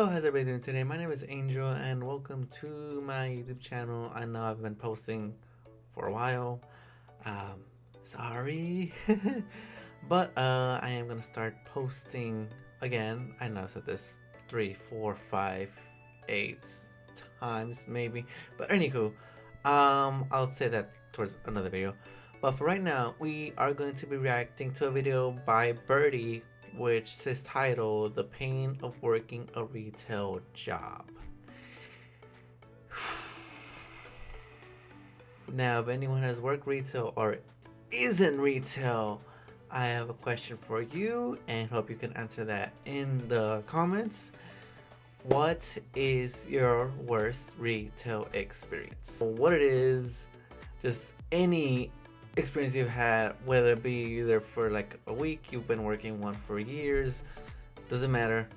Hello, how's everybody doing today? My name is Angel and welcome to my YouTube channel. I know I've been posting for a while. Sorry. But I am gonna start posting again. I know I said this 3, 4, 5, 8 times maybe. But anywho, I'll say that towards another video. But for right now, we are going to be reacting to a video by Birdie, which is titled "The Pain of Working a Retail Job." Now, if anyone has worked retail or is in retail, I have a question for you and hope you can answer that in the comments. What is your worst retail experience? What it is, just any experience you've had, whether it be either for like a week, you've been working one for years, doesn't matter.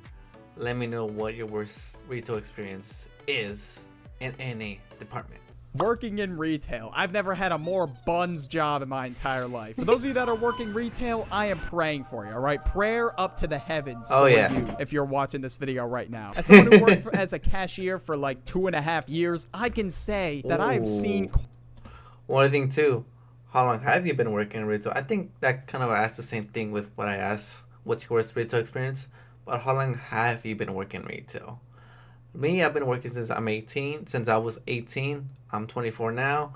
Let me know what your worst retail experience is in any department. Working in retail. I've never had a more buns job in my entire life. For those of you that are working retail, I am praying for you, all right? Prayer up to the heavens for you if you're watching this video right now. As someone who worked as a cashier for like 2.5 years, I can say that I've seen... One thing too, how long have you been working in retail? I think that kind of asked the same thing with what I asked, what's your worst retail experience? But how long have you been working retail? Me, I've been working since I'm 18. Since I was 18, I'm 24 now.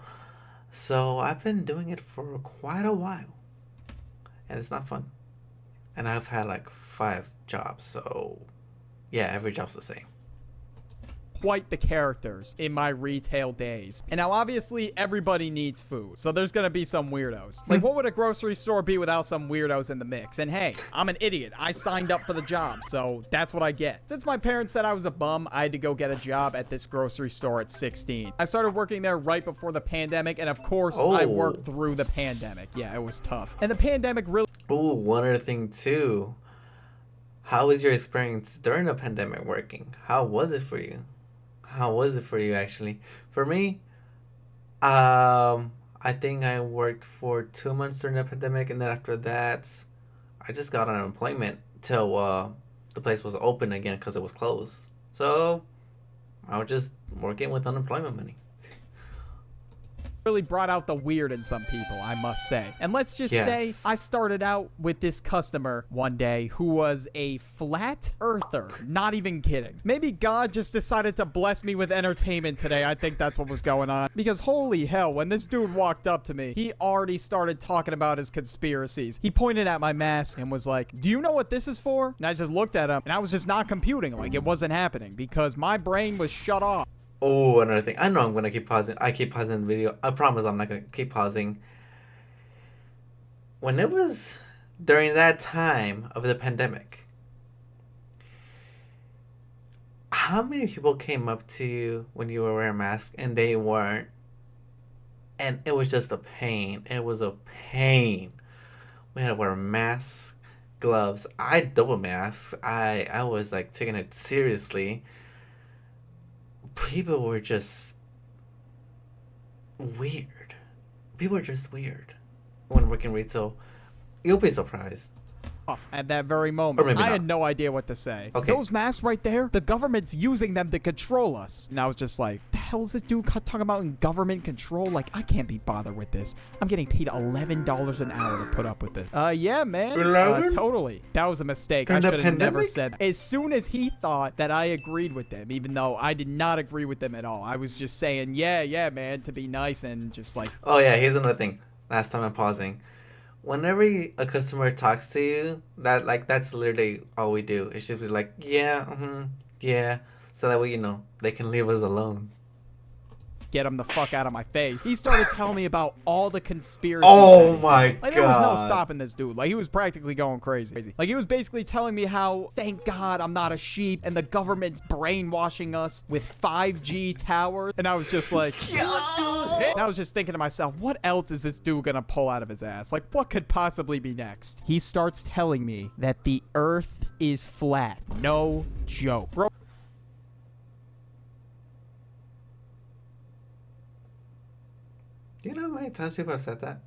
So I've been doing it for quite a while. And it's not fun. And I've had like 5 jobs. So yeah, every job's the same. Quite the characters in my retail days. And now obviously everybody needs food, so there's gonna be some weirdos. Like, what would a grocery store be without some weirdos in the mix? And hey, I'm an idiot. I signed up for the job, so that's what I get. Since my parents said I was a bum, I had to go get a job at this grocery store at 16. I started working there right before the pandemic, and of course I worked through the pandemic. Yeah, it was tough. And the pandemic really... Ooh, one other thing too. How was your experience during the pandemic working? How was it for you? How was it for you, actually? For me, I think I worked for 2 months during the pandemic, and then after that, I just got unemployment till the place was open again because it was closed. So I was just working with unemployment money. Really brought out the weird in some people, I must say. And let's just say I started out with this customer one day who was a flat earther. Not even kidding. Maybe God just decided to bless me with entertainment today. I think that's what was going on. Because holy hell, when this dude walked up to me, he already started talking about his conspiracies. He pointed at my mask and was like, "Do you know what this is for?" And I just looked at him and I was just not computing. Like, it wasn't happening because my brain was shut off. Oh, another thing. I know I'm gonna keep pausing. I keep pausing the video. I promise I'm not gonna keep pausing. When it was during that time of the pandemic, how many people came up to you when you were wearing a mask and they weren't? And it was just a pain. It was a pain. We had to wear masks, gloves. I double masks. I was like taking it seriously. People were just weird. People were just weird when working retail. You'll be surprised. At that very moment, I had no idea what to say. Those masks right there, the government's using them to control us. And I was just like, the hell is this dude talking about in government control? Like, I can't be bothered with this. I'm getting paid $11 an hour to put up with this. Yeah, man. Totally. That was a mistake. I should have never said that. As soon as he thought that I agreed with them, even though I did not agree with them at all, I was just saying, yeah, man, to be nice and just like... Oh, yeah, here's another thing. Last time I'm pausing. Whenever a customer talks to you, that's literally all we do. It should be like, yeah, so that way, you know, they can leave us alone. Get him the fuck out of my face. He started telling me about all the conspiracies. Oh my god. Like, there was no stopping this dude. Like, he was practically going crazy. Like, he was basically telling me how, thank God I'm not a sheep and the government's brainwashing us with 5G towers. And I was just like, and I was just thinking to myself, what else is this dude gonna pull out of his ass? Like, what could possibly be next? He starts telling me that the earth is flat. No joke. Bro. Do you know how many times people have said that?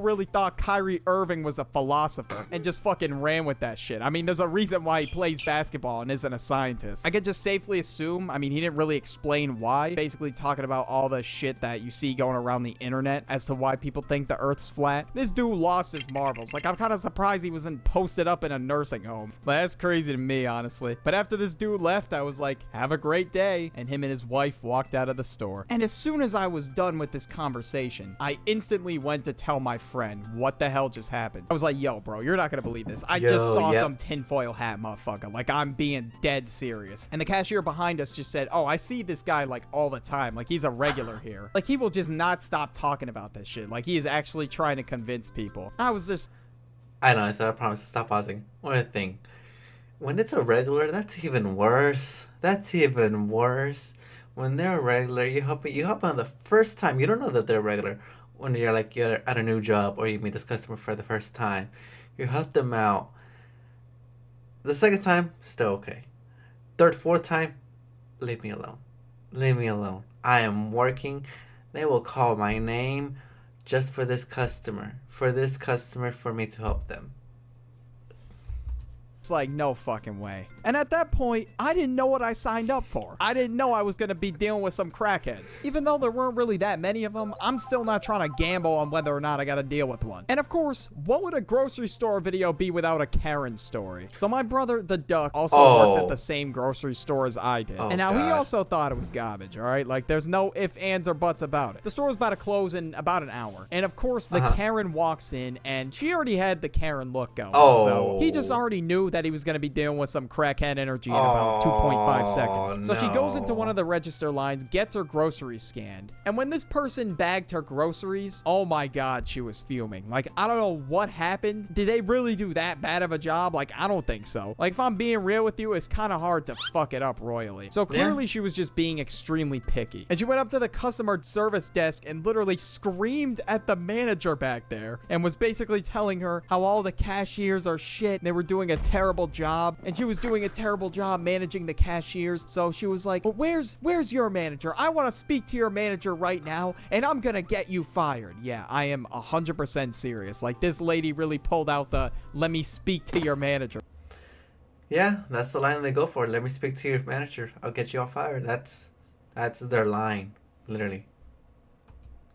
really thought Kyrie Irving was a philosopher and just fucking ran with that shit. I mean, there's a reason why he plays basketball and isn't a scientist. I could just safely assume, I mean, he didn't really explain why. Basically talking about all the shit that you see going around the internet as to why people think the earth's flat. This dude lost his marbles. Like, I'm kind of surprised he wasn't posted up in a nursing home. Like, that's crazy to me, honestly. But after this dude left, I was like, have a great day. And him and his wife walked out of the store. And as soon as I was done with this conversation, I instantly went to tell my friend what the hell just happened. I was like, yo, bro, you're not gonna believe this. I just saw some tinfoil hat motherfucker. Like, I'm being dead serious. And the cashier behind us just said, oh, I see this guy like all the time. Like, he's a regular here. Like, he will just not stop talking about this shit. Like, he is actually trying to convince people. I was just... I know, I said I promise to stop pausing. One other thing. When it's a regular, that's even worse. That's even worse. When they're a regular, you help on the first time. You don't know that they're regular. When you're at a new job or you meet this customer for the first time, you help them out. The second time, still okay. Third, fourth time, leave me alone. Leave me alone. I am working. They will call my name just for this customer. For me to help them. It's like, no fucking way. And at that point, I didn't know what I signed up for. I didn't know I was going to be dealing with some crackheads. Even though there weren't really that many of them, I'm still not trying to gamble on whether or not I got to deal with one. And of course, what would a grocery store video be without a Karen story? So my brother, the Duck, also worked at the same grocery store as I did. And now he also thought it was garbage, all right? Like, there's no ifs, ands, or buts about it. The store was about to close in about an hour. And of course, the Karen walks in, and she already had the Karen look going. So he just already knew that he was going to be dealing with some crackhead energy in about 2.5 seconds. So she goes into one of the register lines, gets her groceries scanned. And when this person bagged her groceries, oh my God, she was fuming. Like, I don't know what happened. Did they really do that bad of a job? Like, I don't think so. Like, if I'm being real with you, it's kind of hard to fuck it up royally. So clearly she was just being extremely picky. And she went up to the customer service desk and literally screamed at the manager back there and was basically telling her how all the cashiers are shit. They were doing a terrible job. And she was doing a terrible job managing the cashiers. So she was like, well, where's your manager? I want to speak to your manager right now, and I'm gonna get you fired. Yeah, I am 100% serious. Like, this lady really pulled out the let me speak to your manager. Yeah, that's the line they go for. Let me speak to your manager. I'll get you all fired. That's their line, literally.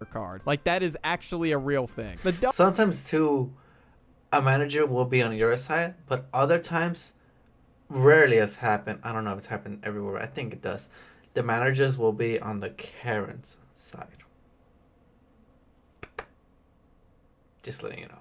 Card. Like, that is actually a real thing. Sometimes too, a manager will be on your side, but other times, rarely has happened. I don't know if it's happened everywhere. I think it does. The managers will be on the Karen's side. Just letting you know.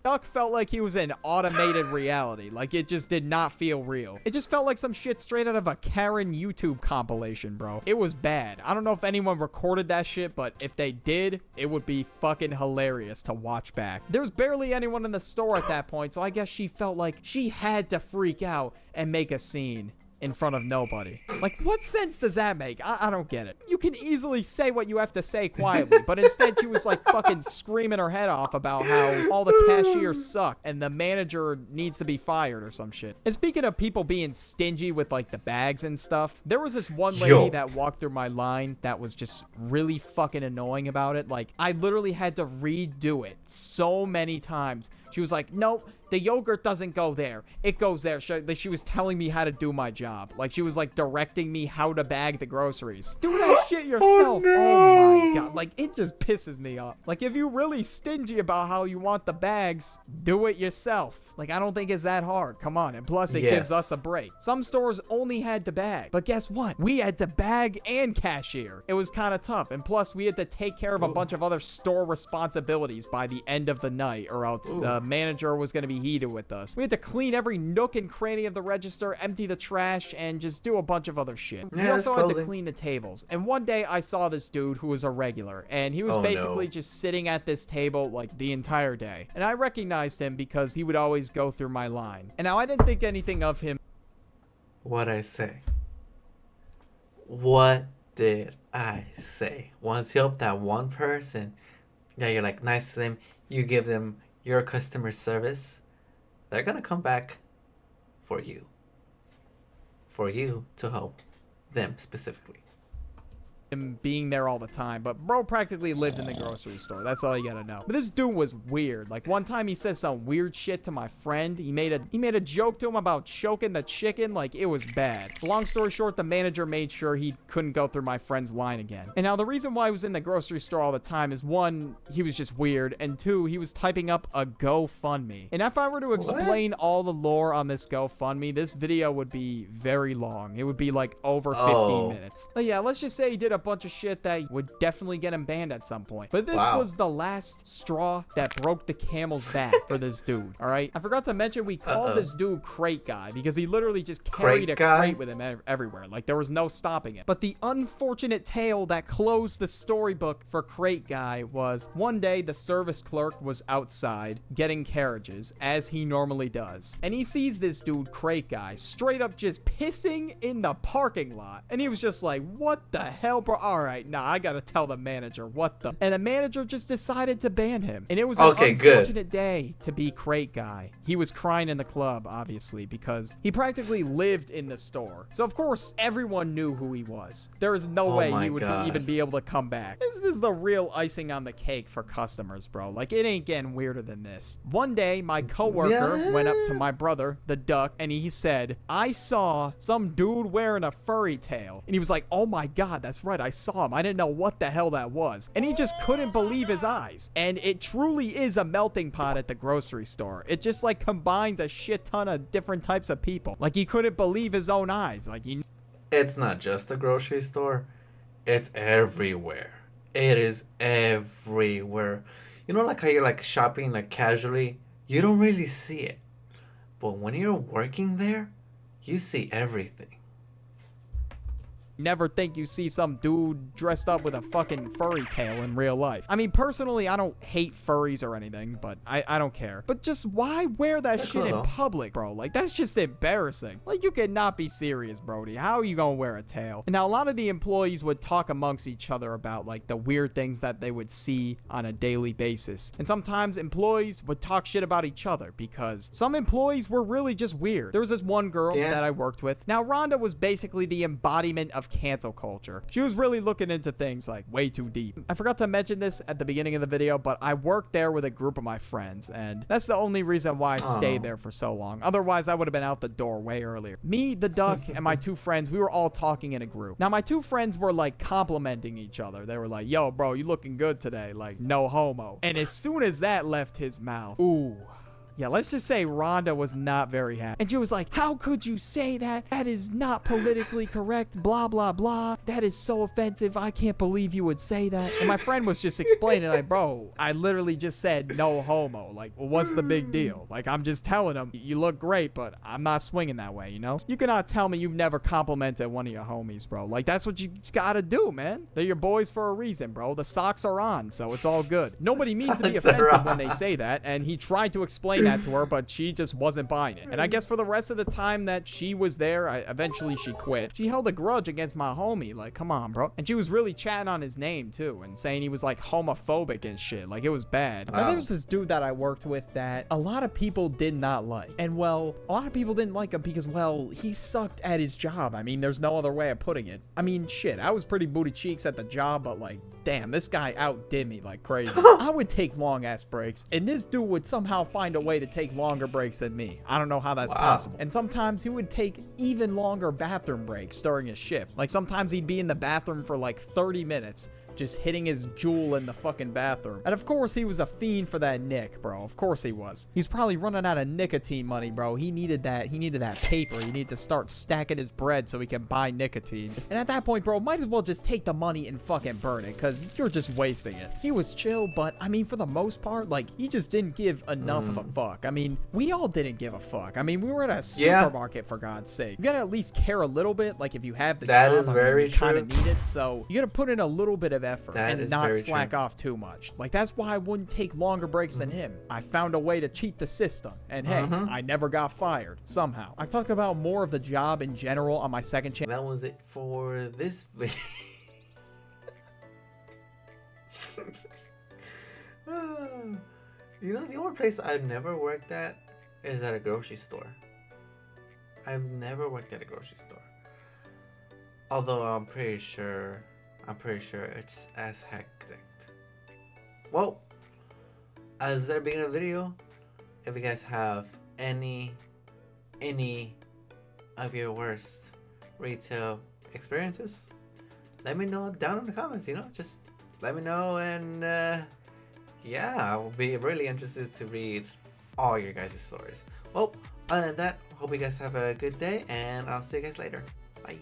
Duck felt like he was in automated reality. Like, it just did not feel real. It just felt like some shit straight out of a Karen YouTube compilation, bro. It was bad. I don't know if anyone recorded that shit, but if they did, it would be fucking hilarious to watch back. There's barely anyone in the store at that point, so I guess she felt like she had to freak out and make a scene in front of nobody. Like, what sense does that make? I don't get it. You can easily say what you have to say quietly, but instead she was like fucking screaming her head off about how all the cashiers suck and the manager needs to be fired or some shit. And speaking of people being stingy with like the bags and stuff, there was this one lady that walked through my line that was just really fucking annoying about it. Like, I literally had to redo it so many times. She was like, nope, the yogurt doesn't go there. It goes there. She was telling me how to do my job. Like, she was like directing me how to bag the groceries. Do that shit yourself. Oh my God. Like, it just pisses me off. Like, if you're really stingy about how you want the bags, do it yourself. Like, I don't think it's that hard. Come on. And plus, it gives us a break. Some stores only had to bag. But guess what? We had to bag and cashier. It was kind of tough. And plus, we had to take care of a bunch of other store responsibilities by the end of the night, or else the manager was going to be heated with us. We had to clean every nook and cranny of the register, empty the trash, and just do a bunch of other shit. We also had to clean the tables. And one day, I saw this dude who was a regular, and he was basically just sitting at this table like the entire day. And I recognized him because he would always go through my line. And now I didn't think anything of him. What'd I say? What did I say? Once you help that one person, yeah, you're like nice to them, you give them your customer service, they're gonna come back for you. For you to help them specifically. him being there all the time, but bro practically lived in the grocery store. That's all you gotta know. But this dude was weird. Like one time he said some weird shit to my friend. He made a joke to him about choking the chicken. Like it was bad. Long story short, the manager made sure he couldn't go through my friend's line again. And now the reason why he was in the grocery store all the time is one, he was just weird, and two, he was typing up a GoFundMe. And if I were to explain all the lore on this GoFundMe, this video would be very long. It would be like over 15 minutes. But yeah, let's just say he did a bunch of shit that would definitely get him banned at some point. But this was the last straw that broke the camel's back for this dude, all right? I forgot to mention we called this dude Crate Guy because he literally just carried a crate with him everywhere. Like there was no stopping it. But the unfortunate tale that closed the storybook for Crate Guy was one day the service clerk was outside getting carriages as he normally does. And he sees this dude Crate Guy straight up just pissing in the parking lot. And he was just like, what the hell, bro? All right, nah, I gotta tell the manager what the... And the manager just decided to ban him. And it was an unfortunate day to be Crate Guy. He was crying in the club, obviously, because he practically lived in the store. So, of course, everyone knew who he was. There is no way he would even be able to come back. This is the real icing on the cake for customers, bro. Like, it ain't getting weirder than this. One day, my coworker went up to my brother, the duck, and he said, I saw some dude wearing a furry tail. And he was like, oh my God, that's right, I saw him. I didn't know what the hell that was. And he just couldn't believe his eyes. And it truly is a melting pot at the grocery store. It just like combines a shit ton of different types of people. Like he couldn't believe his own eyes. Like it's not just the grocery store. It's everywhere. It is everywhere. You know, like how you're like shopping like casually, you don't really see it. But when you're working there, you see everything. Never think you see some dude dressed up with a fucking furry tail in real life. I mean, personally, I don't hate furries or anything, but I don't care. But just why wear that shit in public, bro? Like, that's just embarrassing. Like, you cannot be serious, Brody. How are you gonna wear a tail? And now, a lot of the employees would talk amongst each other about, like, the weird things that they would see on a daily basis. And sometimes employees would talk shit about each other because some employees were really just weird. There was this one girl that I worked with. Now, Rhonda was basically the embodiment of cancel culture. She was really looking into things like way too deep. I forgot to mention this at the beginning of the video, but I worked there with a group of my friends, and that's the only reason why I stayed there for so long. Otherwise, I would have been out the door way earlier. Me, the duck, and my two friends, we were all talking in a group. Now, my two friends were like complimenting each other. They were like, yo, bro, you looking good today. Like, no homo. And as soon as that left his mouth, ooh. Yeah, let's just say Rhonda was not very happy. And she was like, how could you say that? That is not politically correct, blah, blah, blah. That is so offensive. I can't believe you would say that. And my friend was just explaining, like, bro, I literally just said no homo. Like, well, what's the big deal? Like, I'm just telling him, you look great, but I'm not swinging that way, you know? You cannot tell me you've never complimented one of your homies, bro. Like, that's what you gotta do, man. They're your boys for a reason, bro. The socks are on, so it's all good. Nobody means to be offensive when they say that, and he tried to explain that to her, but she just wasn't buying it. And I guess for the rest of the time that she was there, eventually she quit. She held a grudge against my homie. Like, come on, bro. And she was really chatting on his name too and saying he was like homophobic and shit. Like, it was bad. Wow. Now, there was this dude that I worked with that a lot of people did not like. And well, a lot of people didn't like him because, well, he sucked at his job. I mean, there's no other way of putting it. I mean, shit, I was pretty booty cheeks at the job, but like, damn, this guy outdid me like crazy. I would take long ass breaks, and this dude would somehow find a way to take longer breaks than me. I don't know how that's possible. And sometimes he would take even longer bathroom breaks during his shift. Like, sometimes he'd be in the bathroom for like 30 minutes. Just hitting his jewel in the fucking bathroom. And of course, he was a fiend for that Nick, bro. Of course he was. He's probably running out of nicotine money, bro. He needed that. He needed that paper. He needed to start stacking his bread so he can buy nicotine. And at that point, bro, might as well just take the money and fucking burn it, because you're just wasting it. He was chill, but I mean, for the most part, like, he just didn't give enough of a fuck. I mean, we all didn't give a fuck. I mean, we were at a supermarket, for God's sake. You gotta at least care a little bit. Like, if you have the job, is very true. You kind of need it. So you gotta put in a little bit of effort and not slack off too much. Like, that's why I wouldn't take longer breaks than him. I found a way to cheat the system, and hey, I never got fired somehow. I talked about more of the job in general on my second channel. That was it for this video. You know, the only place I've never worked at is at a grocery store. I've never worked at a grocery store. Although I'm pretty sure I'm pretty sure it's as hectic. Well, as at the beginning of the video, if you guys have any of your worst retail experiences, let me know down in the comments. Just let me know, and yeah, I will be really interested to read all your guys' stories. Well, other than that, hope you guys have a good day, and I'll see you guys later. Bye.